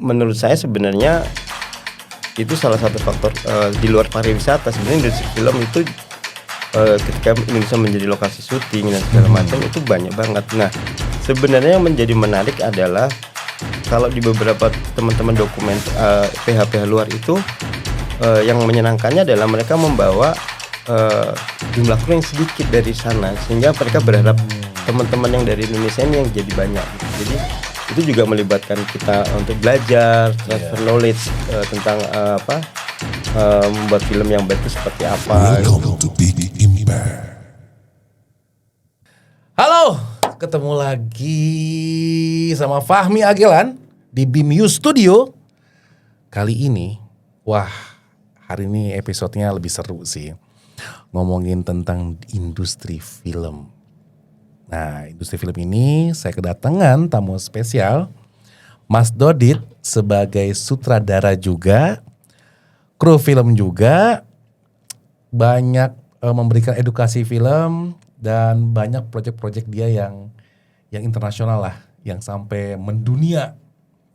menurut saya sebenarnya itu salah satu faktor di luar pariwisata. Sebenarnya industri film itu ketika Indonesia menjadi lokasi syuting dan segala macam itu banyak banget. Nah, sebenarnya yang menjadi menarik adalah kalau di beberapa teman-teman dokumen PH-PH luar itu yang menyenangkannya adalah mereka membawa jumlah kru yang sedikit dari sana, sehingga mereka berharap teman-teman yang dari Indonesia ini yang jadi banyak. Jadi itu juga melibatkan kita untuk belajar, transfer knowledge tentang membuat film yang baik itu seperti apa. Welcome to Big Impact. Halo, ketemu lagi sama Fahmi Agelan di BIMU Studio. Kali ini, hari ini episodenya lebih seru sih. Ngomongin tentang industri film. Nah, industri film ini saya kedatangan tamu spesial, Mas Dodit sebagai sutradara juga, kru film juga, banyak memberikan edukasi film dan banyak proyek-proyek dia yang internasional lah, yang sampai mendunia,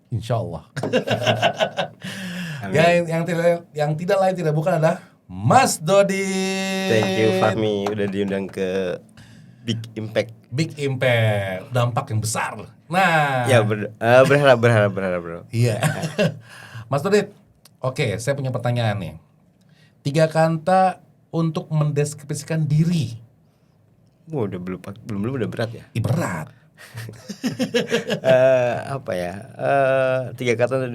insya Allah. yang tidak lain tidak bukan adalah Mas Dodit. Thank you Fahmi udah diundang ke Big Impact. Big Impact, dampak yang besar. Nah, Ya berharap bro. Iya. Mas Dodit, oke, saya punya pertanyaan nih. 3 kata untuk mendeskripsikan diri. Udah belum udah berat ya. Berat. 3 kata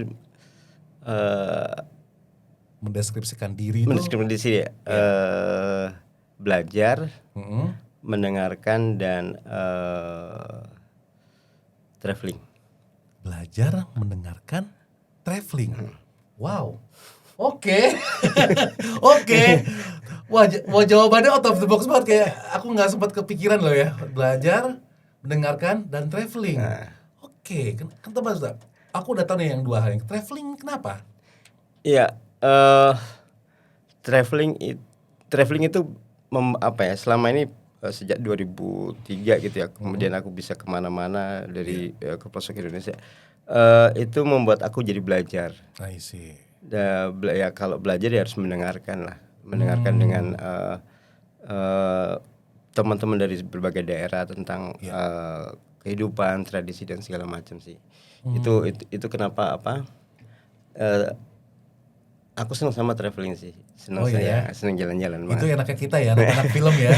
Mendeskripsikan diri itu. mendeskripsikan diri ya. Belajar, mendengarkan dan traveling. Belajar, mendengarkan, traveling. Wow. Oke. Oke. Wah, jawabannya out of the box banget, kayak aku nggak sempat kepikiran loh ya. Belajar, mendengarkan, dan traveling. Oke. Kenapa Mas? Aku udah tahu nih yang 2 hal. Yang traveling kenapa? Iya, traveling itu selama ini sejak 2003 gitu ya. Kemudian aku bisa kemana-mana dari ke pelosok Indonesia. Itu membuat aku jadi belajar. I see. Kalau belajar ya harus mendengarkan lah, mendengarkan dengan teman-teman dari berbagai daerah tentang kehidupan, tradisi dan segala macam sih. Itu kenapa aku senang sama traveling sih, senang jalan-jalan. Itu enaknya kita ya, anak film ya.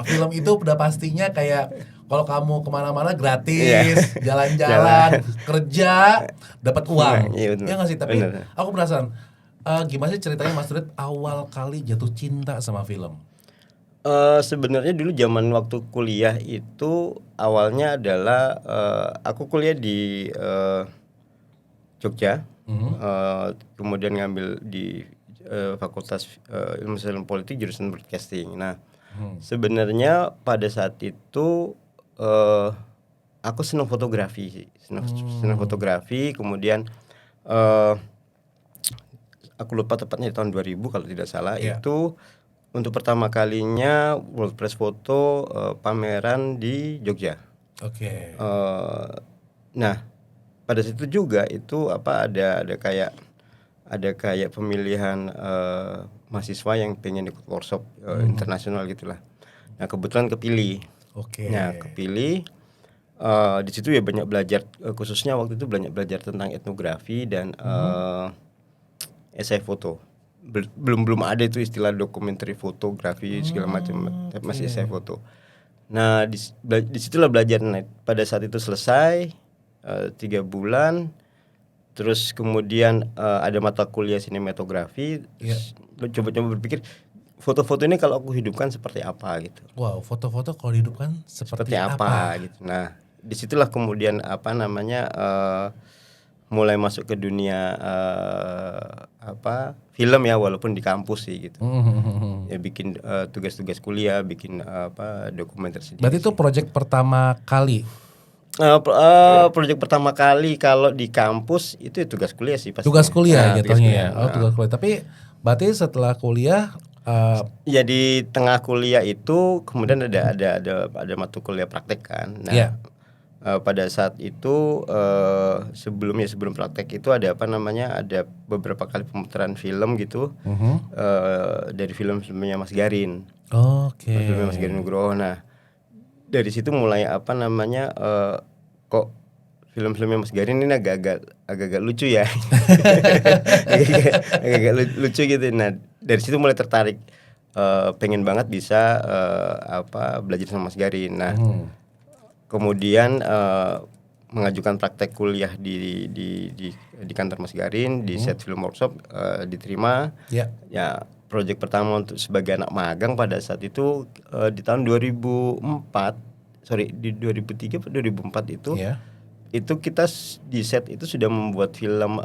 Film itu udah pastinya kayak kalau kamu kemana-mana gratis, jalan-jalan, kerja, dapat uang. Iya, bener. Ya nggak sih? Tapi Bener. aku penasaran, gimana sih ceritanya Mas Dodit awal kali jatuh cinta sama film? Sebenarnya dulu zaman waktu kuliah itu awalnya adalah aku kuliah di Jogja. Kemudian ngambil di Fakultas Ilmu Sosial Politik jurusan Broadcasting. Nah, sebenarnya pada saat itu aku senang fotografi, senang fotografi. Kemudian aku lupa tepatnya di tahun 2000 kalau tidak salah. Itu untuk pertama kalinya World Press Photo pameran di Jogja. Oke. Nah, pada situ juga itu ada kayak pemilihan mahasiswa yang pengen ikut workshop internasional gitulah. Nah, kebetulan kepilih. Oke. Nah, kepilih di situ ya banyak belajar, khususnya waktu itu banyak belajar tentang etnografi dan esai foto. Belum ada itu istilah documentary fotografi segala macam, masih esai foto. Nah, di situlah belajar. Nah, pada saat itu selesai 3 bulan, terus kemudian ada mata kuliah sinematografi. Coba berpikir foto-foto ini kalau aku hidupkan seperti apa gitu. Wow, foto-foto kalau dihidupkan seperti apa gitu. Nah, disitulah kemudian mulai masuk ke dunia film ya, walaupun di kampus sih gitu. Ya bikin tugas-tugas kuliah, bikin dokumenter sendiri. Berarti itu proyek pertama kali? Proyek pertama kali kalau di kampus itu tugas kuliah sih pasti. Tugas kuliah jatuhnya ya. Tugas kuliah. Tapi berarti setelah kuliah ya di tengah kuliah itu kemudian ada mata kuliah praktek kan. Nah, pada saat itu sebelum praktek itu ada ada beberapa kali pemutaran film gitu dari film-filmnya Mas Garin. Oke. Filmnya Mas Garin Nugroho. Nah, dari situ mulai kok film-filmnya Mas Garin ini agak-agak lucu ya. agak-agak lucu gitu. Nah, dari situ mulai tertarik, pengen banget bisa belajar sama Mas Garin. Nah, kemudian mengajukan praktek kuliah di kantor Mas Garin, di set film workshop, diterima. Ya, proyek pertama untuk sebagai anak magang pada saat itu di tahun 2003 atau 2004 itu. Itu kita di set itu sudah membuat film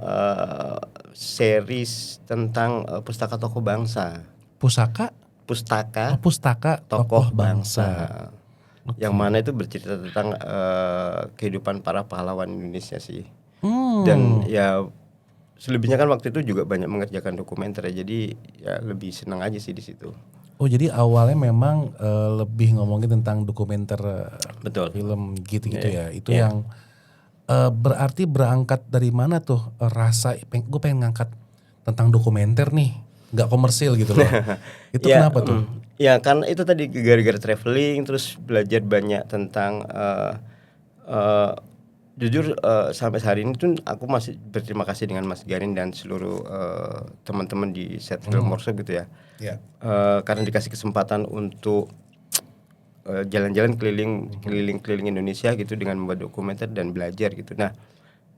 series tentang pustaka tokoh bangsa. Pustaka Tokoh bangsa. Yang mana itu bercerita tentang kehidupan para pahlawan Indonesia sih. Dan ya selebihnya kan waktu itu juga banyak mengerjakan dokumenter ya, jadi ya lebih senang aja sih di situ. Oh, jadi awalnya memang lebih ngomongin tentang dokumenter, Betul. film gitu-gitu ya. Itu yang berarti berangkat dari mana tuh rasa gue pengen ngangkat tentang dokumenter nih, nggak komersil gitu loh. Itu kenapa tuh? Ya kan itu tadi gara-gara traveling, terus belajar banyak tentang jujur sampai hari ini tuh aku masih berterima kasih dengan Mas Garin dan seluruh teman-teman di set film workshop gitu ya. Karena dikasih kesempatan untuk jalan-jalan keliling Indonesia gitu dengan membuat dokumenter dan belajar gitu. Nah,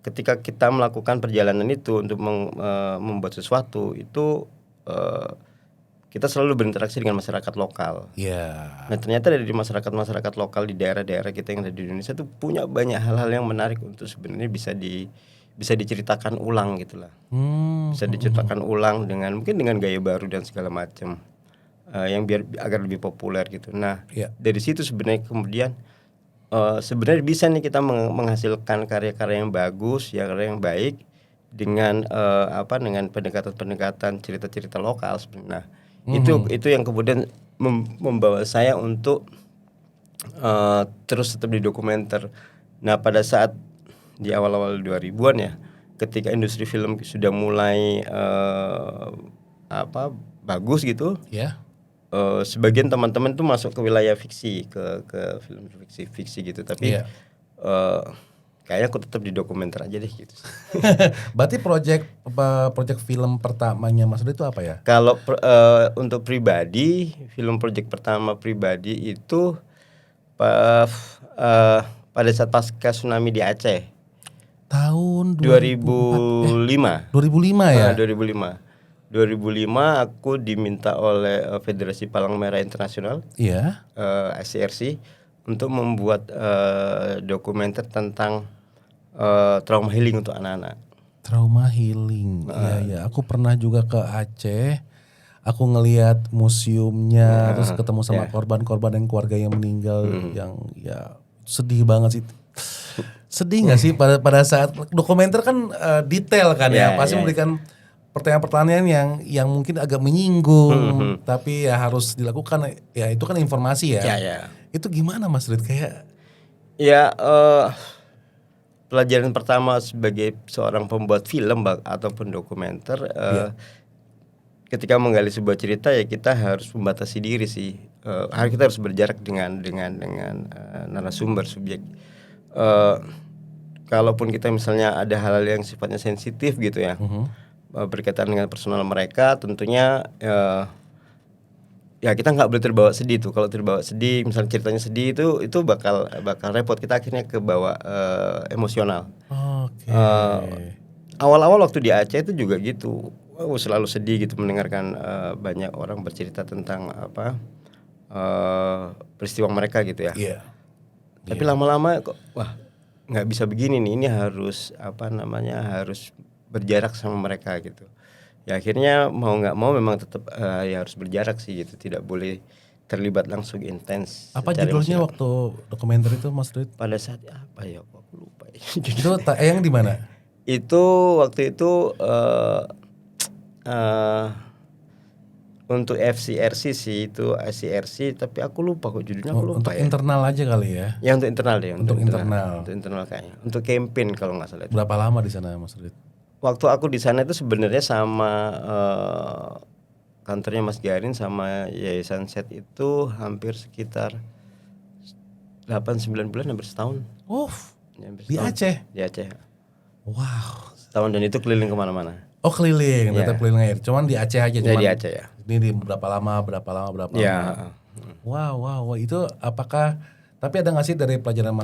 ketika kita melakukan perjalanan itu untuk membuat sesuatu itu kita selalu berinteraksi dengan masyarakat lokal. Nah, ternyata dari masyarakat lokal di daerah-daerah kita yang ada di Indonesia tuh punya banyak hal-hal yang menarik untuk sebenarnya bisa diceritakan ulang gitulah. Bisa diceritakan ulang dengan gaya baru dan segala macam. Yang biar agar lebih populer gitu. Nah, dari situ sebenarnya kemudian sebenarnya bisa nih kita menghasilkan karya-karya yang bagus, karya yang baik dengan dengan pendekatan-pendekatan cerita-cerita lokal sebenarnya. Itu yang kemudian membawa saya untuk terus tetap di dokumenter. Nah, pada saat di awal-awal 2000-an ya, ketika industri film sudah mulai bagus gitu. Sebagian teman-teman tuh masuk ke wilayah fiksi, ke film fiksi gitu, tapi kayaknya aku tetap di dokumenter aja deh gitu. Berarti proyek film pertamanya Mas Rudi itu apa ya? Kalau untuk pribadi, film proyek pertama pribadi itu pada saat pasca tsunami di Aceh. Tahun 2005. 2005 ya? 2005 aku diminta oleh Federasi Palang Merah Internasional, ICRC, untuk membuat dokumenter tentang trauma healing untuk anak-anak. Trauma healing, ya. Aku pernah juga ke Aceh. Aku ngelihat museumnya, terus ketemu sama korban-korban dan keluarga yang meninggal, yang ya sedih banget sih. Sedih nggak sih pada saat dokumenter kan detail kan pasti memberikan pertanyaan-pertanyaan yang mungkin agak menyinggung, tapi ya harus dilakukan, ya itu kan informasi ya. Itu gimana Mas Rid kayak? Pelajaran pertama sebagai seorang pembuat film ataupun dokumenter, ketika menggali sebuah cerita ya kita harus membatasi diri sih. Kita harus berjarak dengan narasumber subjek. Kalaupun kita misalnya ada hal-hal yang sifatnya sensitif gitu ya, berkaitan dengan personal mereka, tentunya ya kita nggak boleh terbawa sedih tuh. Kalau terbawa sedih, misalnya ceritanya sedih itu bakal repot, kita akhirnya kebawa emosional. Awal-awal waktu di Aceh itu juga gitu, selalu sedih gitu mendengarkan banyak orang bercerita tentang peristiwa mereka gitu ya. Tapi lama-lama kok nggak bisa begini nih, ini harus harus berjarak sama mereka gitu. Ya akhirnya mau nggak mau memang tetap ya harus berjarak sih gitu, tidak boleh terlibat langsung intens. Apa judulnya waktu dokumenter itu Mas Rid? Pada saat apa ya, aku lupa. Itu tayang di mana? Itu waktu itu Untuk FCRC sih itu ICRC, tapi aku lupa kok judulnya, aku lupa Untuk ya. internal aja kali ya. Ya untuk internal deh, Untuk internal. Untuk internal kayaknya. Untuk campaign kalau nggak salah itu. Berapa lama di sana Mas Rudit? Waktu aku di sana itu sebenarnya sama kantornya Mas Garin sama Yayasan Set itu hampir sekitar 8-9 bulan, hampir setahun. Hampir Di setahun. Aceh? Di Aceh. Wow. Setahun, dan itu keliling kemana-mana. Oh keliling, tetap keliling air. Cuman di Aceh aja. Ya, di Aceh ya. Ini di berapa lama. Ya. Wow. Itu apakah, tapi ada nggak sih dari perjalanan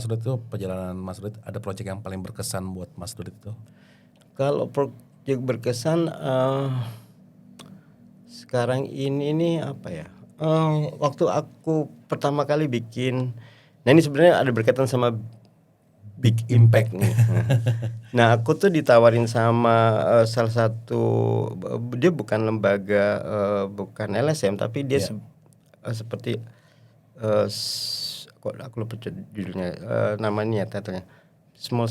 Mas Rudit ada proyek yang paling berkesan buat Mas Rudit itu? Kalau proyek berkesan sekarang ini apa ya? Waktu aku pertama kali bikin, nah ini sebenarnya ada berkaitan sama Big Impact nih. Nah aku tuh ditawarin sama salah satu, dia bukan lembaga, bukan LSM, tapi dia seperti kok aku lupa judulnya, namanya titelnya Small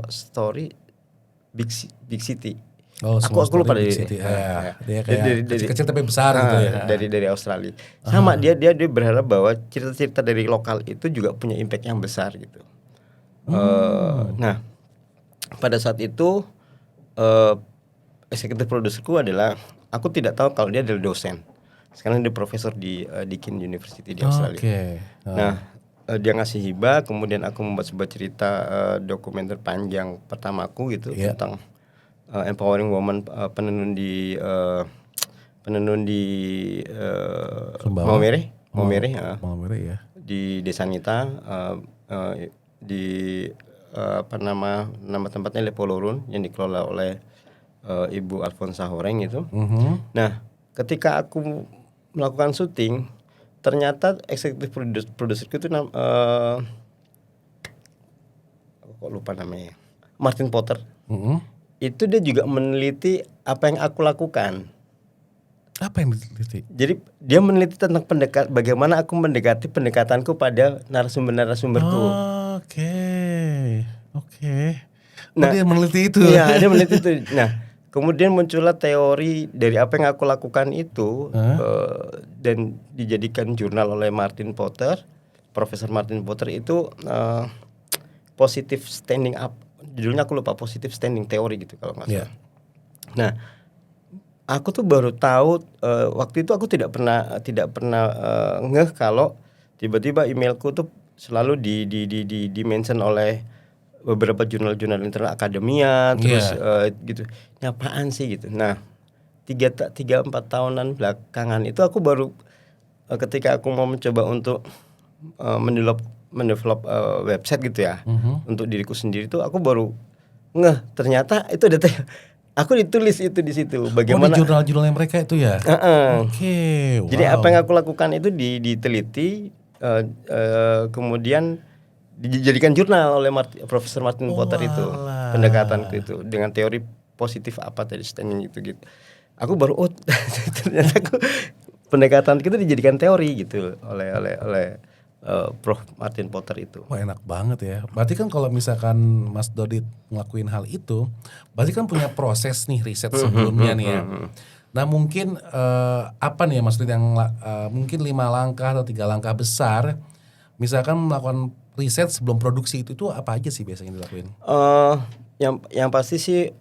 Story Big City. Aku lupa dari City. Dia kayak kecil-kecil tapi besar gitu ya. Dari Australia. Sama dia berharap bahwa cerita-cerita dari lokal itu juga punya impact yang besar gitu. Nah, pada saat itu eksekutif produserku adalah, aku tidak tahu kalau dia adalah dosen. Sekarang dia profesor di Deakin University di Australia. Nah, dia ngasih hibah, kemudian aku membuat sebuah cerita dokumenter panjang pertamaku gitu tentang empowering woman, penenun di Maumere ya. Di Desa Nita, di nama tempatnya Lepolorun yang dikelola oleh Ibu Alfonsa Horeng itu. Nah, ketika aku melakukan syuting, ternyata eksekutif produserku itu kok lupa namanya, Martin Potter. Itu dia juga meneliti apa yang aku lakukan. Apa yang diteliti? Jadi dia meneliti tentang bagaimana aku mendekati pendekatanku pada narasumberku. Oke. Nah, dia meneliti itu. Iya, dia meneliti itu. Nah, kemudian muncullah teori dari apa yang aku lakukan itu, dan dijadikan jurnal oleh Martin Potter, Profesor Martin Potter itu, positive standing up. Judulnya aku lupa, positive standing theory gitu kalau nggak salah. Nah, aku tuh baru tahu, waktu itu aku tidak pernah ngeh kalau tiba-tiba emailku tuh selalu di mention oleh beberapa jurnal-jurnal internal akademia, terus gitu. Ini apaan sih gitu. Nah, 3-4 tahunan belakangan itu aku baru, ketika aku mau mencoba untuk mendevelop website gitu ya, untuk diriku sendiri tuh aku baru ngeh ternyata itu ada aku ditulis itu di situ bagaimana di jurnal-jurnalnya mereka itu ya. Wow. Jadi apa yang aku lakukan itu diteliti, kemudian dijadikan jurnal oleh Profesor Martin Potter itu, pendekatanku itu dengan teori positif apa tadi standing itu gitu. Aku baru ternyata pendekatan kita dijadikan teori gitu oleh Prof Martin Potter itu. Wah, enak banget ya. Berarti kan kalau misalkan Mas Dodit ngelakuin hal itu, berarti kan punya proses nih riset sebelumnya nih ya. Nah mungkin apa nih ya Mas Dodit yang mungkin 5 langkah atau 3 langkah besar, misalkan melakukan riset sebelum produksi itu apa aja sih biasanya dilakuin? Yang pasti sih,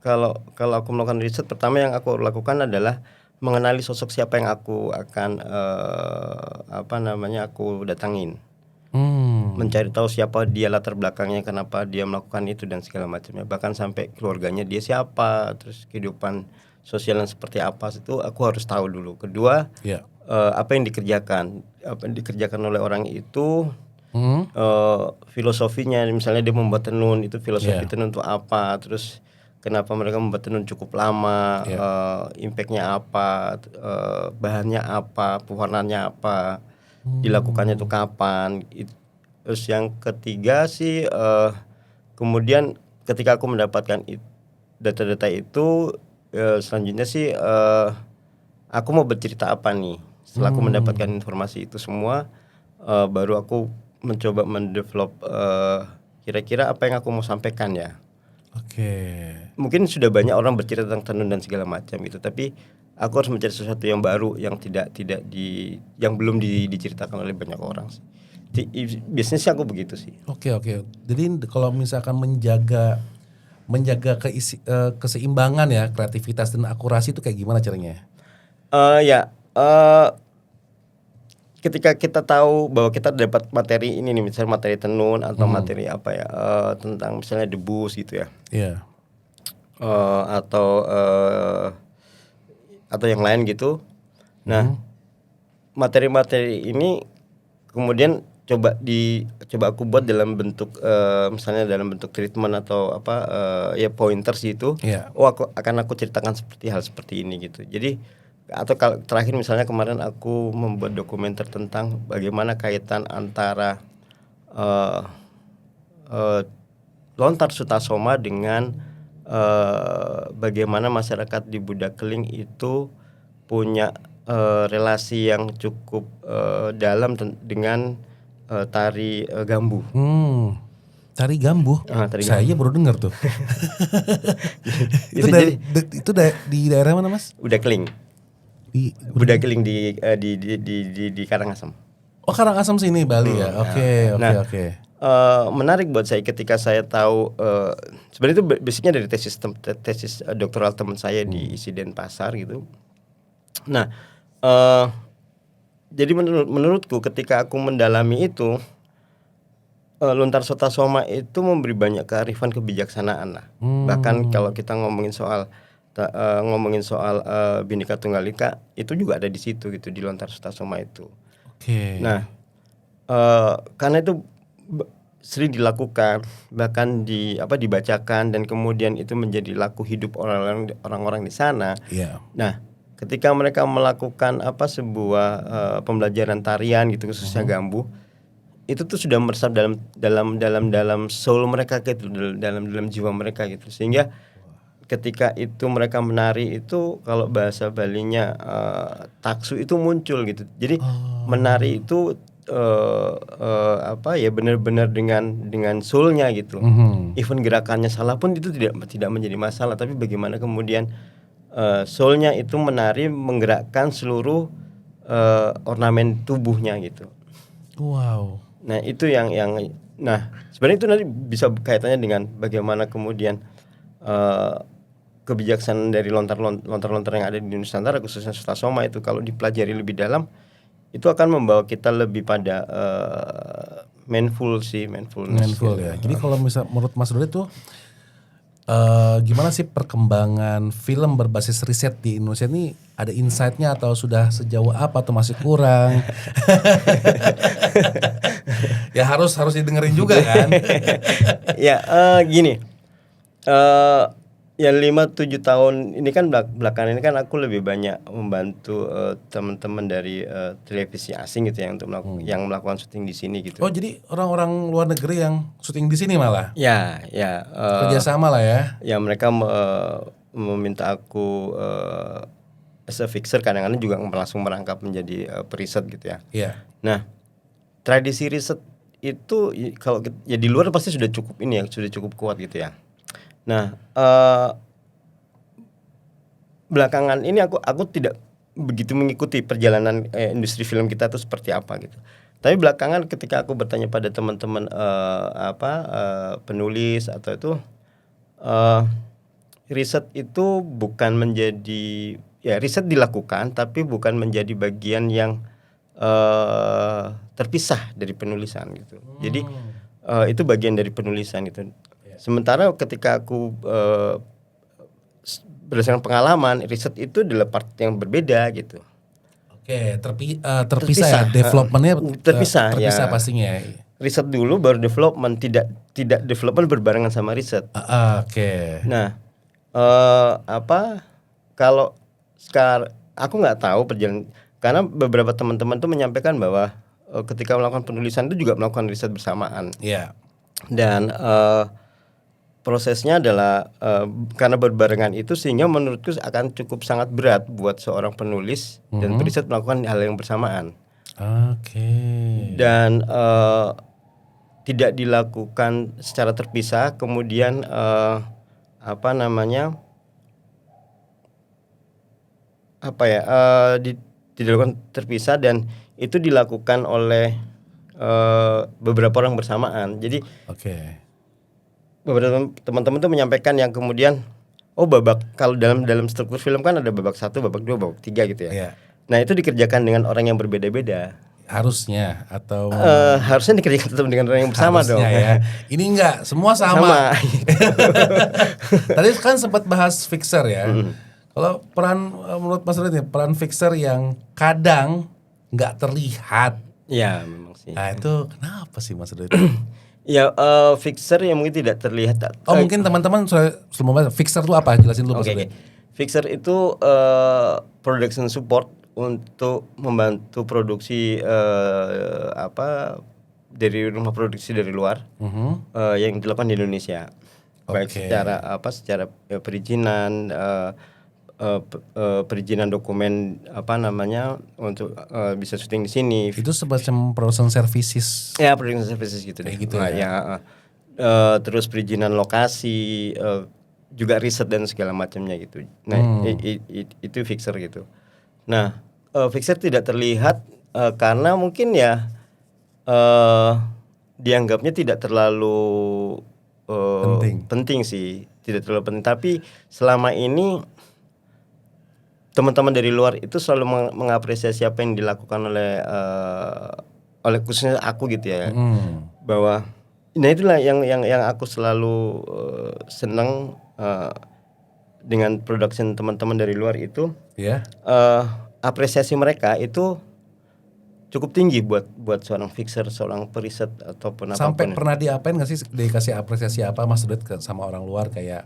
kalau aku melakukan riset, pertama yang aku lakukan adalah mengenali sosok siapa yang aku akan aku datangin. Mencari tahu siapa dia, latar belakangnya, kenapa dia melakukan itu dan segala macamnya, bahkan sampai keluarganya dia siapa, terus kehidupan sosialnya seperti apa, itu aku harus tahu dulu. Kedua, apa yang dikerjakan oleh orang itu, filosofinya, misalnya dia membuat tenun, itu filosofi tenun itu apa, terus kenapa mereka membuat tenun cukup lama, impactnya apa, bahannya apa, pewarnaannya apa, dilakukannya itu kapan. Terus yang ketiga sih, kemudian ketika aku mendapatkan data-data itu, selanjutnya sih aku mau bercerita apa nih. Setelah aku mendapatkan informasi itu semua, baru aku mencoba mendevelop kira-kira apa yang aku mau sampaikan ya. Oke. Mungkin sudah banyak orang bercerita tentang tenun dan segala macam gitu, tapi aku harus mencari sesuatu yang baru yang yang belum diceritakan oleh banyak orang sih. Biasanya sih aku begitu sih. Oke. Jadi kalau misalkan menjaga keseimbangan ya, kreativitas dan akurasi itu kayak gimana caranya? Ya, ketika kita tahu bahwa kita dapat materi ini nih, misalnya materi tenun atau materi apa ya, tentang misalnya debus gitu ya, Iya. atau yang lain gitu. Nah, materi-materi ini kemudian coba aku buat dalam bentuk misalnya dalam bentuk treatment atau apa, ya pointers gitu. Iya. aku ceritakan hal seperti ini gitu. Jadi atau kalau terakhir misalnya kemarin aku membuat dokumenter tentang bagaimana kaitan antara eh, eh, lontar Sutasoma dengan bagaimana masyarakat di Budakeling itu punya relasi yang cukup dalam dengan tari gambu. Tari gambu. Tari Saya baru dengar tuh. Itu jadi di daerah mana, Mas? Budakeling. Budakeling di Karangasem. Oh, Karangasem sini Bali ya. Oke. Menarik buat saya ketika saya tahu sebenarnya itu basicnya dari tesis doktoral teman saya di ISI Denpasar gitu. Nah, jadi menurutku ketika aku mendalami itu, lontar Sutasoma itu memberi banyak kearifan kebijaksanaan lah. Bahkan kalau kita ngomongin soal Bhinneka Tunggal Ika, itu juga ada di situ gitu, di lontar Sutasoma itu. Oke. Nah, karena itu sering dilakukan, bahkan dibacakan dan kemudian itu menjadi laku hidup orang-orang di sana. Iya. Nah, ketika mereka melakukan sebuah pembelajaran tarian gitu, khususnya gambu, itu tuh sudah meresap dalam soul mereka gitu, dalam jiwa mereka gitu, sehingga ketika itu mereka menari itu, kalau bahasa Balinya taksu itu muncul gitu. Jadi menari itu benar-benar dengan soulnya gitu. Even gerakannya salah pun itu tidak menjadi masalah, tapi bagaimana kemudian soulnya itu menari menggerakkan seluruh ornamen tubuhnya gitu. Wow. Nah itu yang sebenarnya itu nanti bisa kaitannya dengan bagaimana kemudian kebijaksanaan dari lontar-lontar yang ada di Nusantara, khususnya Sutasoma itu kalau dipelajari lebih dalam, itu akan membawa kita lebih pada mindfulness Mindful ya. Jadi kalau misal menurut Mas Dodi tuh gimana sih perkembangan film berbasis riset di Indonesia ini, ada insight-nya atau sudah sejauh apa atau masih kurang? Ya harus didengerin juga kan. Ya gini, ya 5-7 tahun ini kan belakangan ini kan aku lebih banyak membantu teman-teman dari televisi asing gitu ya, untuk yang melakukan syuting di sini gitu. Oh, jadi orang-orang luar negeri yang syuting di sini malah? Ya. Kerjasama lah ya? Ya mereka meminta aku as a fixer, kadang-kadang juga langsung merangkap menjadi periset gitu ya. Iya. Nah, tradisi riset itu kalau ya di luar pasti sudah cukup sudah cukup kuat gitu ya. Nah, belakangan ini aku tidak begitu mengikuti perjalanan industri film kita itu seperti apa gitu. Tapi belakangan ketika aku bertanya pada teman-teman penulis atau itu, riset itu bukan menjadi, ya riset dilakukan tapi bukan menjadi bagian yang terpisah dari penulisan gitu. Jadi itu bagian dari penulisan gitu. Sementara ketika aku berdasarkan pengalaman, riset itu adalah part yang berbeda gitu. Oke, terpisah ya, developmentnya terpisah ya. pastinya. Riset dulu baru development, tidak development berbarengan sama riset. Oke. Nah, kalau sekarang aku nggak tahu perjalanan, karena beberapa teman-teman tuh menyampaikan bahwa ketika melakukan penulisan itu juga melakukan riset bersamaan. Iya. Dan prosesnya adalah karena berbarengan itu, sehingga menurutku akan cukup sangat berat buat seorang penulis dan periset melakukan hal yang bersamaan. Oke. Dan tidak dilakukan secara terpisah, kemudian apa namanya, apa ya, dilakukan terpisah dan itu dilakukan oleh beberapa orang bersamaan. Jadi Oke. beberapa teman-teman tuh menyampaikan yang kemudian, oh babak, kalau dalam struktur film kan ada babak 1, babak 2, babak 3 gitu ya. Iya. Nah itu dikerjakan dengan orang yang berbeda-beda. Harusnya atau Harusnya dikerjakan tetap dengan orang yang bersama dong. harusnya ya. Ini enggak, semua sama. Tadi kan sempat bahas fixer ya. Kalau peran menurut Mas Red nih, peran fixer yang kadang nggak terlihat. Ya memang sih. Nah itu kenapa sih Mas Red? Ya fixer yang mungkin tidak terlihat. Mungkin teman-teman sebelum bahas fixer itu apa? Jelasin dulu Mas Oke, Red. Fixer itu production support untuk membantu produksi dari rumah produksi dari luar yang dilakukan di Indonesia. Baik Oke. secara perizinan, perizinan dokumen untuk bisa syuting di sini. Itu semacam production services. Ya, production services gitu deh. Kayak gitu Nah, ya. terus perizinan lokasi, juga riset dan segala macamnya gitu. Nah, itu fixer gitu. Nah, fixer tidak terlihat karena mungkin ya dianggapnya tidak terlalu penting sih, tidak terlalu penting. Tapi selama ini teman-teman dari luar itu selalu mengapresiasi apa yang dilakukan oleh khususnya aku gitu ya, bahwa nah itulah yang aku selalu senang dengan production teman-teman dari luar itu, apresiasi mereka itu cukup tinggi buat seorang fixer, seorang periset ataupun Sampai apapun. pernah diapain nggak sih, dikasih apresiasi apa Mas Red sama orang luar, kayak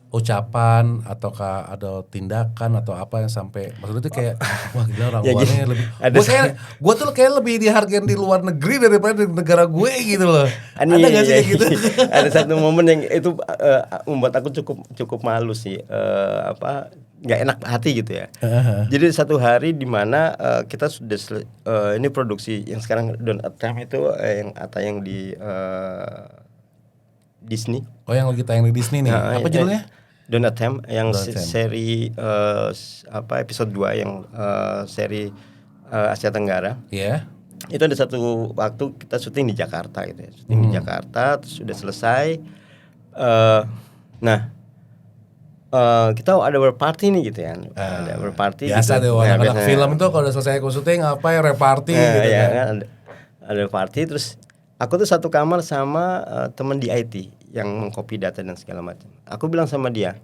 ucapan ataukah ada tindakan atau apa yang sampai maksudnya tuh kayak wah gila orang Ya, luarnya gini, lebih ada gue tuh kayak lebih dihargain di luar negeri daripada di negara gue gitu loh. Ada Iya, nggak sih kayak gitu? Ada satu momen yang itu membuat aku cukup malu sih, nggak enak hati gitu ya. Jadi satu hari di mana kita sudah ini produksi yang sekarang Don't Attempt itu yang tayang di Disney. Oh yang lagi tayang di Disney nih. Apa judulnya? Don't Attempt yang Don't Attempt. seri episode 2 yang seri Asia Tenggara. Iya. Itu ada satu waktu kita syuting di Jakarta gitu ya. Syuting di Jakarta terus sudah selesai. Kita ada berparty nih gitu ya. Ada berparty Biasa gitu. deh Nah, anak-anak biasanya. film itu kalau udah selesai syuting apa ya reparty gitu Ya, kan. ada party terus aku tuh satu kamar sama teman di IT yang mengcopy data dan segala macam. Aku bilang sama dia,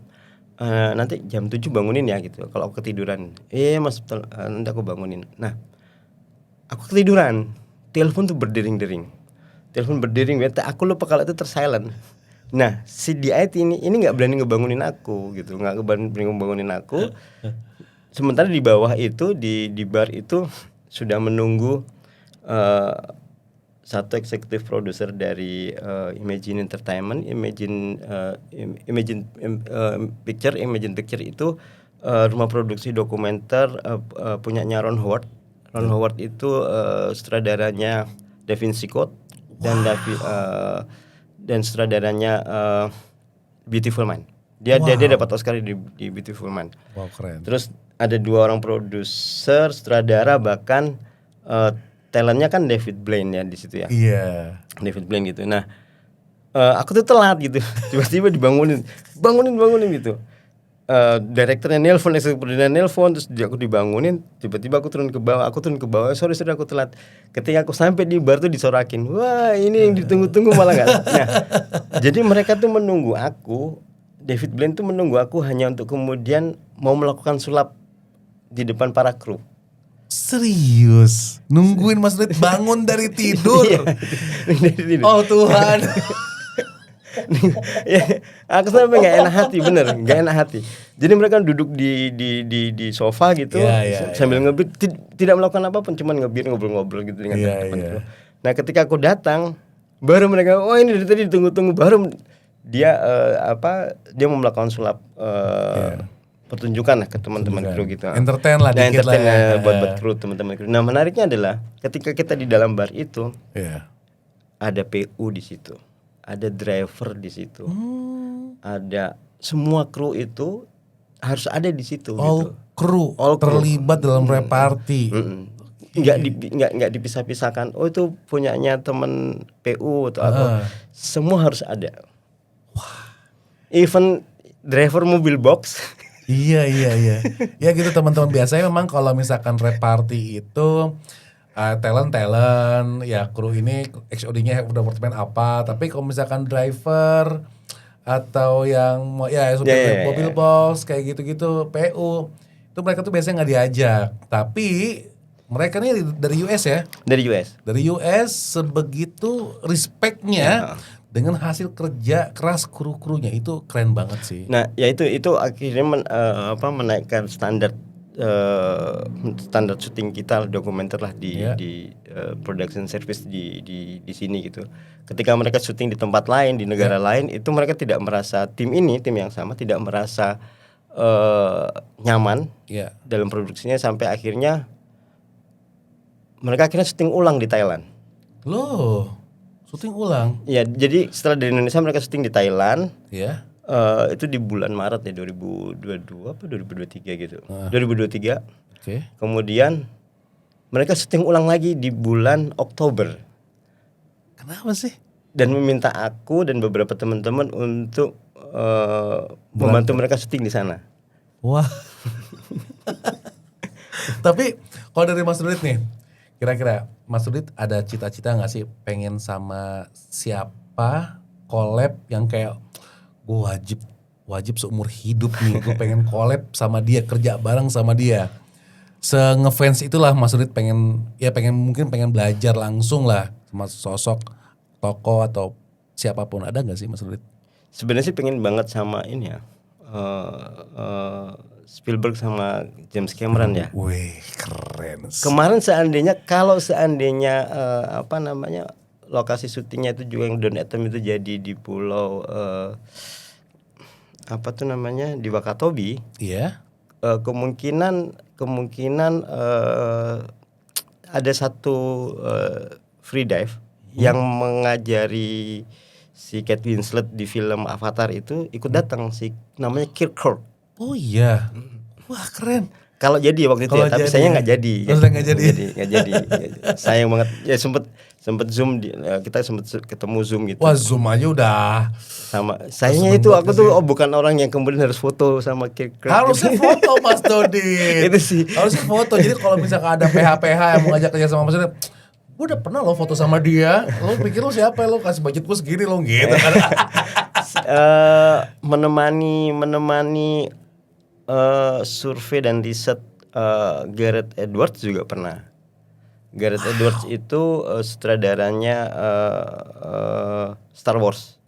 nanti jam 7 bangunin ya gitu. Kalau aku ketiduran, mas nanti aku bangunin. Nah, aku ketiduran, telepon tuh berdering-dering. Aku lupa kalau itu tersilent. Nah, si di IT ini nggak berani ngebangunin aku gitu, nggak berani ngebangunin aku. Sementara di bawah itu di bar itu sudah menunggu satu eksekutif produser dari Imagine Entertainment, Imagine Picture itu rumah produksi dokumenter punyanya Ron Howard. Ron Howard itu sutradaranya Da Vinci Code dan sutradaranya Beautiful Mind. Dia dapat Oscar di Beautiful Mind. Wow, keren. Terus ada 2 orang produser, sutradara, bahkan talentnya kan David Blaine ya di situ ya. Iya. David Blaine gitu. Nah, aku tuh telat gitu. Tiba-tiba bangunin gitu. Direkturnya nelpon, eksekutifnya nelpon, terus aku dibangunin. Tiba-tiba aku turun ke bawah. Sorry aku telat. Ketika aku sampai di bar tuh disorakin. Wah, ini yang ditunggu-tunggu malah nggak. Nah, jadi mereka tuh menunggu aku. David Blaine tuh menunggu aku hanya untuk kemudian mau melakukan sulap di depan para kru. Serius? Nungguin Mas Red bangun dari tidur? Oh Tuhan. Ya, aku sampai nggak enak hati. Jadi mereka duduk di sofa gitu, sambil ngebir, tidak melakukan apapun, cuman ngebir, ngobrol-ngobrol gitu dengan teman-teman kru. Nah, ketika aku datang, baru mereka, oh ini dari tadi ditunggu-tunggu, baru dia mau melakukan sulap pertunjukan lah ke teman-teman kru gitu. Entertain lah dikit lah ya. Buat kru, teman-teman kru. Nah, menariknya adalah ketika kita di dalam bar itu, ada PU di situ, ada driver di situ, ada semua kru itu harus ada di situ gitu. All kru All kru. terlibat dalam reparti. Nggak dipisah-pisahkan. Oh itu punyanya teman PU atau apa. Semua harus ada. Even driver mobil box. Iya. Ya gitu teman-teman, biasanya memang kalau misalkan reparti itu talent ya kru ini XOD-nya departemen apa, tapi kalau misalkan driver atau yang supir mobil box kayak gitu-gitu PU itu mereka tuh biasanya nggak diajak, tapi mereka nih dari US ya. Dari US Sebegitu respectnya dengan hasil kerja keras kru-krunya, itu keren banget sih. Nah, ya itu akhirnya menaikkan standar syuting kita dokumenter lah di production service di sini gitu. Ketika mereka syuting di tempat lain di negara lain, itu mereka tidak merasa tim yang sama tidak merasa nyaman dalam produksinya, sampai akhirnya mereka syuting ulang di Thailand. Loh, syuting ulang? Ya, jadi setelah dari Indonesia mereka syuting di Thailand. Ya. Itu di bulan Maret ya 2022 apa 2023 gitu. 2023. Oke. Kemudian mereka syuting ulang lagi di bulan Oktober. Kenapa sih? Dan meminta aku dan beberapa teman-teman untuk membantu mereka syuting di sana. Wah. Tapi kalau dari Mas Rudit nih, kira-kira Mas Rudit ada cita-cita nggak sih pengen sama siapa collab yang kayak gue wajib seumur hidup nih gue pengen collab sama dia, kerja bareng sama dia, ngefans itulah Mas Rudit mungkin pengen belajar langsung lah sama sosok tokoh atau siapapun, ada nggak sih Mas Rudit? Sebenarnya sih pengen banget sama ini ya, Spielberg sama James Cameron ya. Wih, keren. Kemarin kalau seandainya lokasi syutingnya itu juga yang Don Atom itu jadi di pulau di Wakatobi. Iya. Kemungkinan ada satu free dive yang mengajari si Kate Winslet di film Avatar itu ikut datang, namanya Kirk. Oh iya. Wah, keren. Kalau jadi waktu itu tapi saya nggak jadi. Nggak jadi. Sayang banget. Ya sempet Zoom, kita sempet ketemu Zoom gitu. Wah, Zoom aja udah. Sama sayangnya itu aku tuh bukan orang yang kemudian harus foto sama Kirk. Harusnya foto Mas Dodi. Itu sih. Harusnya foto. Jadi kalau misalkan ada PH yang mau ngajak kerja sama Mas Dodi, gue udah pernah lo foto sama dia. Lo pikir lo siapa? Lo kasih budget gue segini lo gitu kan. Menemani survei dan riset Gareth Edwards juga pernah. Gareth Edwards itu sutradaranya Star Wars.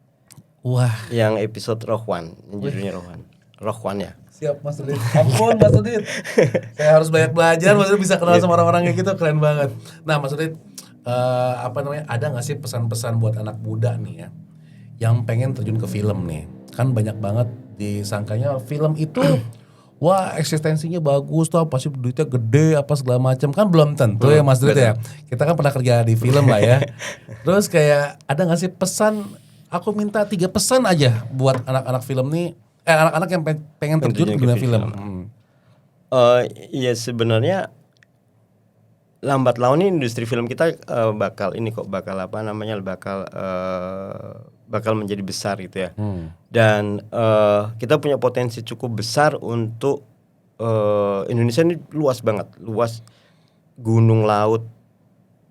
Wah. Yang episode Rogue One, yang judulnya Rogue One ya. Siap Mas Udit. Ampun Mas Udit. Saya harus banyak belajar, Mas Udit bisa kenal sama orang-orang kayak gitu, keren banget. Nah Mas Udit, ada nggak sih pesan-pesan buat anak muda nih ya, yang pengen terjun ke film nih? Kan banyak banget disangkanya film itu wah eksistensinya bagus tuh, pasti duitnya gede apa segala macam, kan belum tentu ya Mas Drit ya. Kita kan pernah kerja di film lah ya. Terus kayak ada nggak sih pesan? Aku minta 3 pesan aja buat anak-anak film nih, anak-anak yang pengen terjun ke dunia film. Ya sebenarnya lambat laun nih industri film kita bakal menjadi besar gitu ya. Dan kita punya potensi cukup besar untuk Indonesia ini luas banget, luas, gunung, laut,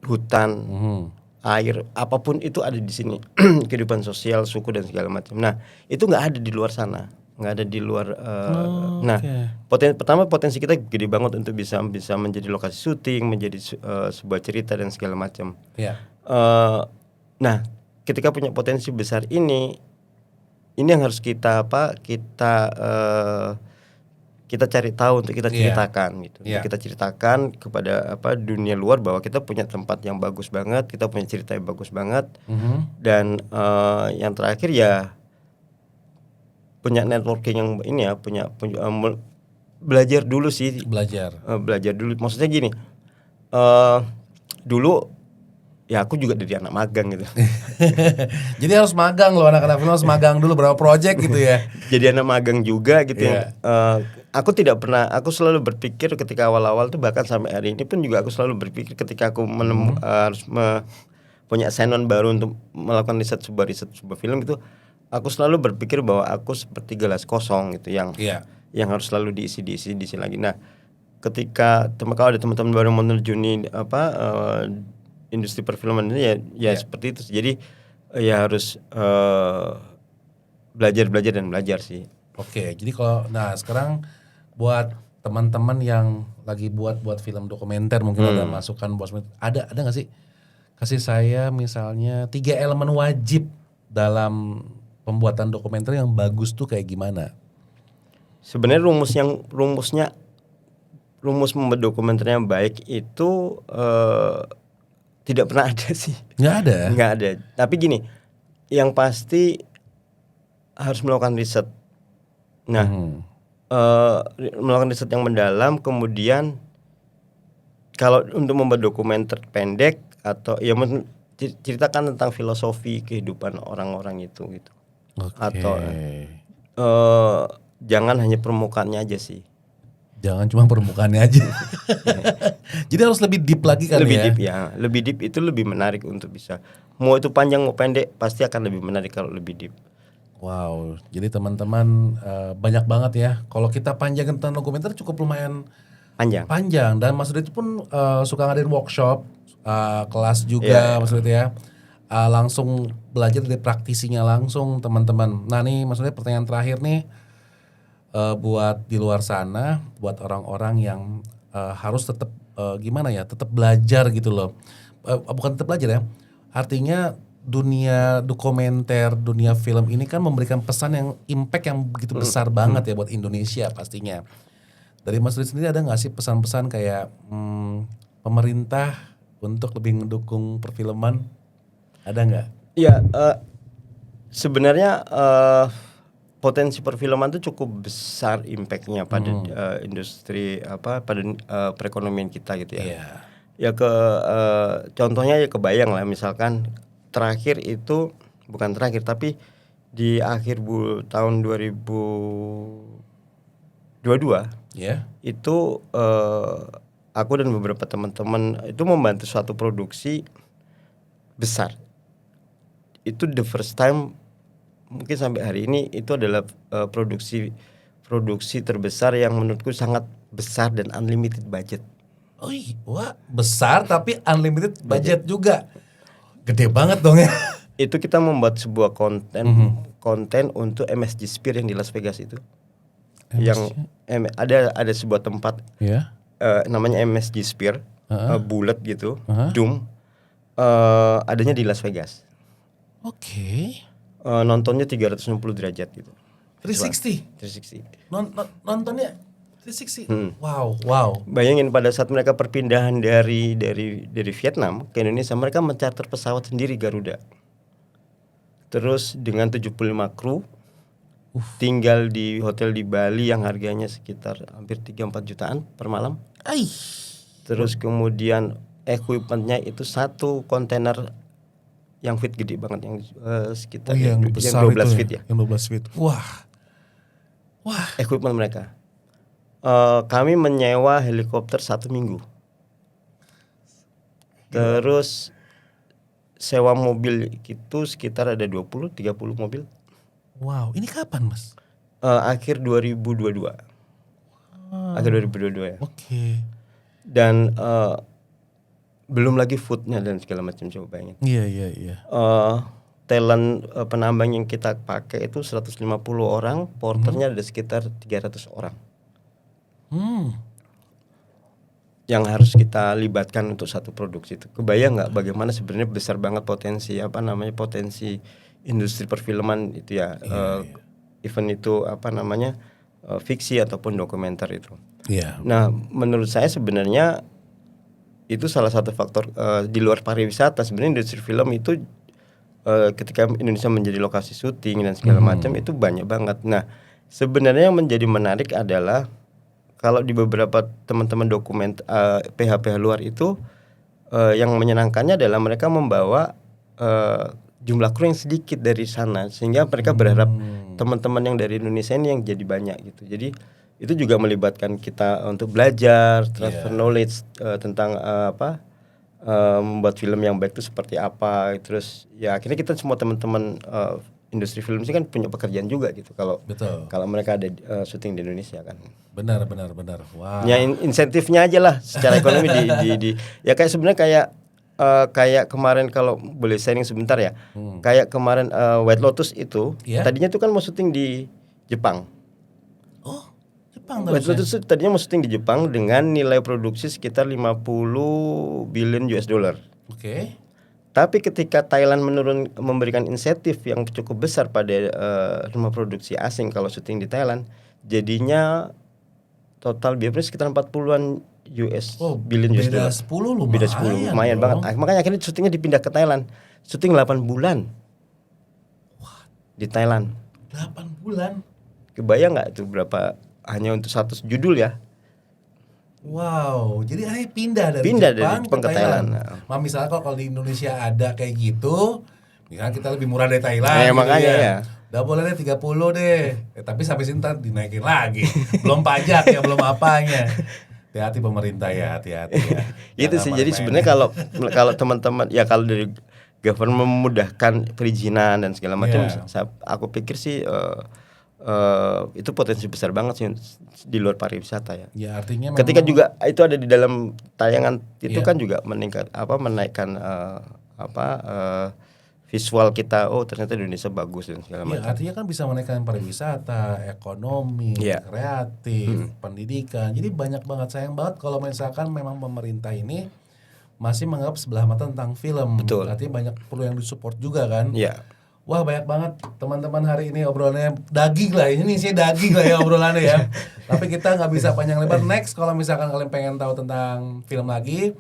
hutan, air, apapun itu ada di sini. Kehidupan sosial, suku dan segala macam. Nah, itu nggak ada di luar sana, nggak ada di luar. Nah, potensi kita gede banget untuk bisa menjadi lokasi syuting, menjadi sebuah cerita dan segala macam. Yeah. Nah, ketika punya potensi besar ini yang harus kita cari tahu untuk kita ceritakan gitu. Kita ceritakan kepada dunia luar bahwa kita punya tempat yang bagus banget, kita punya cerita yang bagus banget. Dan yang terakhir ya punya networking yang ini ya, punya belajar dulu sih. Belajar Belajar dulu. Maksudnya gini. Dulu ya aku juga dari anak magang gitu. Jadi harus magang loh, anak-anak film harus magang dulu berapa project gitu ya. Jadi anak magang juga gitu Iya. aku tidak pernah, aku selalu berpikir ketika awal-awal tuh, bahkan sampai hari ini pun juga aku selalu berpikir ketika aku harus punya assignment baru untuk melakukan riset sebuah film itu, aku selalu berpikir bahwa aku seperti gelas kosong gitu yang Iya. yang harus selalu diisi lagi. Nah, ketika kalau ada teman-teman baru menerjuni industri perfilman ini ya Iya. seperti itu. Jadi ya harus belajar dan belajar sih. Oke, jadi sekarang buat teman-teman yang lagi buat film dokumenter mungkin ada masukan bos, ada nggak sih? Kasih saya misalnya 3 elemen wajib dalam pembuatan dokumenter yang bagus tuh kayak gimana? Sebenarnya rumus membuat dokumenter yang baik itu tidak pernah ada sih. Nggak ada. Tapi gini, yang pasti harus melakukan riset. Nah, melakukan riset yang mendalam. Kemudian kalau untuk membuat dokumenter pendek atau ya ceritakan tentang filosofi kehidupan orang-orang itu gitu. Oke. Atau jangan hanya permukaannya aja sih. Jangan cuma permukaannya aja. Jadi harus lebih deep lagi kan Lebih ya? deep ya. Lebih deep itu lebih menarik untuk bisa. Mau itu panjang mau pendek pasti akan lebih menarik kalau lebih deep. Wow, jadi teman-teman banyak banget ya. Kalau kita panjangin tentang dokumenter cukup lumayan Panjang. dan Mas Rudi pun suka ngadain workshop, kelas juga Mas Rudi ya. Langsung belajar dari praktisinya langsung teman-teman. Nah nih Mas Rudi, pertanyaan terakhir nih buat di luar sana, buat orang-orang yang harus tetap tetap belajar gitu loh. Bukan tetap belajar ya. Artinya dunia dokumenter, dunia film ini kan memberikan pesan yang impact yang begitu besar banget ya buat Indonesia pastinya. Dari Mas Rudi sendiri ada nggak sih pesan-pesan kayak pemerintah untuk lebih mendukung perfilman? Ada nggak? Ya sebenarnya potensi perfilman itu cukup besar impactnya pada industri pada perekonomian kita gitu ya. Iya. Ya contohnya ya kebayang lah, misalkan terakhir itu bukan terakhir tapi di akhir tahun 2022 Ya. itu aku dan beberapa teman-teman itu membantu suatu produksi besar. Itu the first time mungkin sampai hari ini itu adalah produksi terbesar yang menurutku sangat besar dan unlimited budget. Oh wah, besar tapi unlimited budget juga. Gede banget dong ya. Itu kita membuat sebuah konten untuk MSG Sphere yang di Las Vegas itu. Yang ada sebuah tempat namanya MSG Sphere, bulat gitu, dome, adanya di Las Vegas. Oke. Nontonnya 360 derajat gitu. 360. Nontonnya 360. Wow. Bayangin pada saat mereka perpindahan dari Vietnam ke Indonesia, mereka mencarter pesawat sendiri Garuda. Terus dengan 75 kru, tinggal di hotel di Bali yang harganya sekitar hampir 3-4 jutaan per malam. Terus kemudian equipmentnya itu satu kontainer yang feet gede banget, yang sekitar yang 12 feet ya. Yang 12 feet. Wah. Equipment mereka. Kami menyewa helikopter 1 minggu. Terus sewa mobil itu sekitar ada 20-30 mobil. Wow, ini kapan Mas? Akhir 2022. Akhir 2022 ya. Oke. Dan belum lagi foodnya dan segala macam, coba bayangin. Iya. Talent penambang yang kita pakai itu 150 orang, porternya ada sekitar 300 orang. Yang harus kita libatkan untuk satu produksi itu. Kebayang nggak bagaimana sebenarnya besar banget potensi potensi industri perfilman itu ya. Event itu fiksi ataupun dokumenter itu. Iya. Nah, menurut saya sebenarnya itu salah satu faktor di luar pariwisata. Sebenarnya industri film itu ketika Indonesia menjadi lokasi syuting dan segala macam itu banyak banget. Nah, sebenarnya yang menjadi menarik adalah kalau di beberapa teman-teman PH-PH luar itu yang menyenangkannya adalah mereka membawa jumlah kru yang sedikit dari sana, sehingga mereka berharap teman-teman yang dari Indonesia ini yang jadi banyak gitu. Jadi itu juga melibatkan kita untuk belajar, transfer knowledge tentang membuat film yang baik itu seperti apa. Terus ya akhirnya kita semua teman-teman industri film ini kan punya pekerjaan juga gitu kalau mereka ada syuting di Indonesia kan. Benar. Wah. Ya insentifnya aja lah secara ekonomi di ya kayak sebenarnya kayak kemarin, kalau boleh sharing sebentar ya. Kayak kemarin White Lotus itu tadinya tuh kan mau syuting di Jepang. Oh, Jepang White Lotus itu tadinya mau syuting di Jepang dengan nilai produksi sekitar 50 billion US dollar. Oke. Tapi ketika Thailand memberikan insentif yang cukup besar pada rumah produksi asing kalau syuting di Thailand, jadinya total biayanya sekitar 40-an billion US dollar. Beda 10 lumayan banget. Makanya akhirnya syutingnya dipindah ke Thailand. Syuting 8 bulan. Di Thailand. 8 bulan. Kebayang nggak itu berapa hanya untuk satu judul ya? Wow, jadi akhirnya pindah dari Jepang ke Thailand. Nah, misalnya kalau di Indonesia ada kayak gitu, misalnya kita lebih murah dari Thailand. Makanya ya. Udah boleh deh 30 deh. Tapi sampai sini ntar dinaikin lagi. Belum pajak ya, belum apanya. Hati-hati pemerintah ya, hati-hati ya. Itu sih, jadi sebenarnya kalau teman-teman ya, kalau dari government memudahkan perizinan dan segala macam, aku pikir sih itu potensi besar banget sih di luar pariwisata ya. Ya artinya ketika juga itu ada di dalam tayangan itu kan juga menaikkan visual kita, oh ternyata Indonesia bagus dan segala macam. Artinya kan bisa menaikkan pariwisata, ekonomi, kreatif, pendidikan. Jadi banyak banget, sayang banget kalau misalkan memang pemerintah ini masih menganggap sebelah mata tentang film. Betul. Artinya banyak perlu yang disupport juga kan. Iya. Wah, banyak banget teman-teman hari ini obrolannya daging lah. Ini isinya daging lah ya obrolannya ya. Tapi kita nggak bisa panjang lebar. Next kalau misalkan kalian pengen tahu tentang film lagi,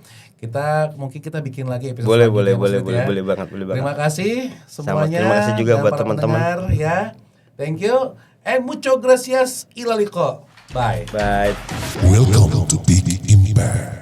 mungkin kita bikin lagi episode boleh banget. Terima kasih semuanya. Terima kasih juga buat teman-teman ya. Thank you and mucho gracias, ilaliko. Bye. Welcome to Big Impact.